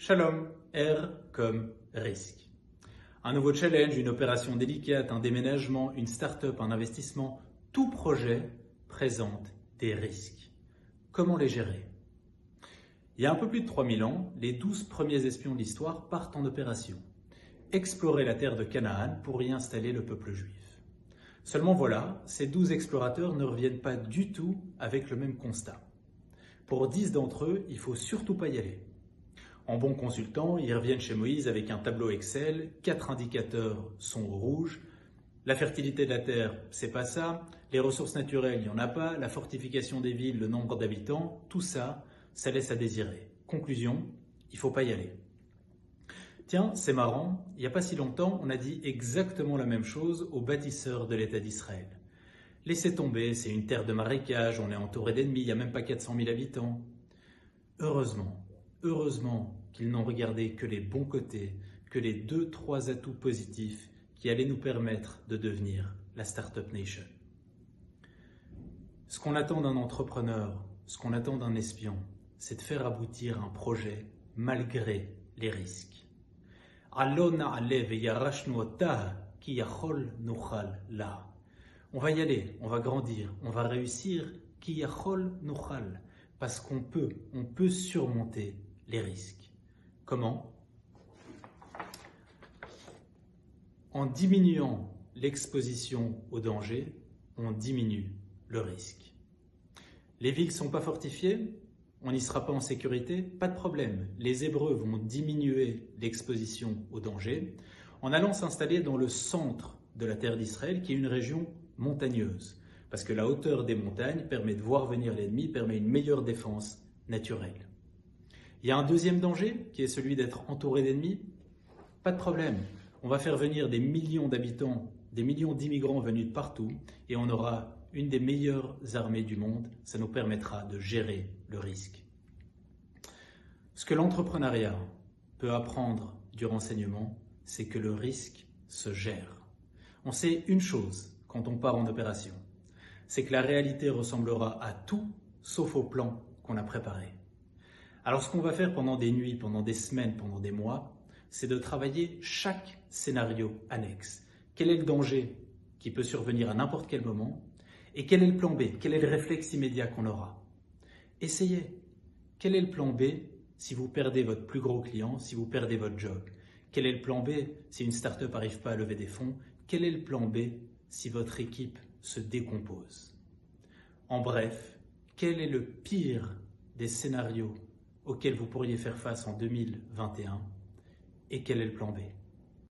Shalom, R comme risque. Un nouveau challenge, une opération délicate, un déménagement, une start-up, un investissement, tout projet présente des risques. Comment les gérer? Il y a un peu plus de 3000 ans, les 12 premiers espions de l'histoire partent en opération. Explorer la terre de Canaan pour y installer le peuple juif. Seulement voilà, ces 12 explorateurs ne reviennent pas du tout avec le même constat. Pour 10 d'entre eux, il ne faut surtout pas y aller. En bon consultant, ils reviennent chez Moïse avec un tableau Excel, 4 indicateurs sont au rouge. La fertilité de la terre, c'est pas ça. Les ressources naturelles, il n'y en a pas. La fortification des villes, le nombre d'habitants, tout ça, ça laisse à désirer. Conclusion, il ne faut pas y aller. Tiens, c'est marrant, il n'y a pas si longtemps, on a dit exactement la même chose aux bâtisseurs de l'État d'Israël. Laissez tomber, c'est une terre de marécage, on est entouré d'ennemis, il n'y a même pas 400 000 habitants. Heureusement qu'ils n'ont regardé que les bons côtés, que les 2-3 atouts positifs qui allaient nous permettre de devenir la Startup Nation. Ce qu'on attend d'un entrepreneur, ce qu'on attend d'un espion, c'est de faire aboutir un projet malgré les risques. On va y aller, on va grandir, on va réussir, parce qu'on peut surmonter les risques. Comment? En diminuant l'exposition au danger, on diminue le risque. Les villes ne sont pas fortifiées, on n'y sera pas en sécurité, pas de problème. Les Hébreux vont diminuer l'exposition au danger en allant s'installer dans le centre de la terre d'Israël, qui est une région montagneuse. Parce que la hauteur des montagnes permet de voir venir l'ennemi, permet une meilleure défense naturelle. Il y a un deuxième danger, qui est celui d'être entouré d'ennemis. Pas de problème. On va faire venir des millions d'habitants, des millions d'immigrants venus de partout, et on aura une des meilleures armées du monde. Ça nous permettra de gérer le risque. Ce que l'entrepreneuriat peut apprendre du renseignement, c'est que le risque se gère. On sait une chose quand on part en opération, c'est que la réalité ressemblera à tout sauf au plan qu'on a préparé. Alors ce qu'on va faire pendant des nuits, pendant des semaines, pendant des mois, c'est de travailler chaque scénario annexe. Quel est le danger qui peut survenir à n'importe quel moment? Et quel est le plan B? Quel est le réflexe immédiat qu'on aura? Essayez. Quel est le plan B si vous perdez votre plus gros client, si vous perdez votre job? Quel est le plan B si une start-up n'arrive pas à lever des fonds? Quel est le plan B si votre équipe se décompose? En bref, quel est le pire des scénarios auxquels vous pourriez faire face en 2021 et quel est le plan B?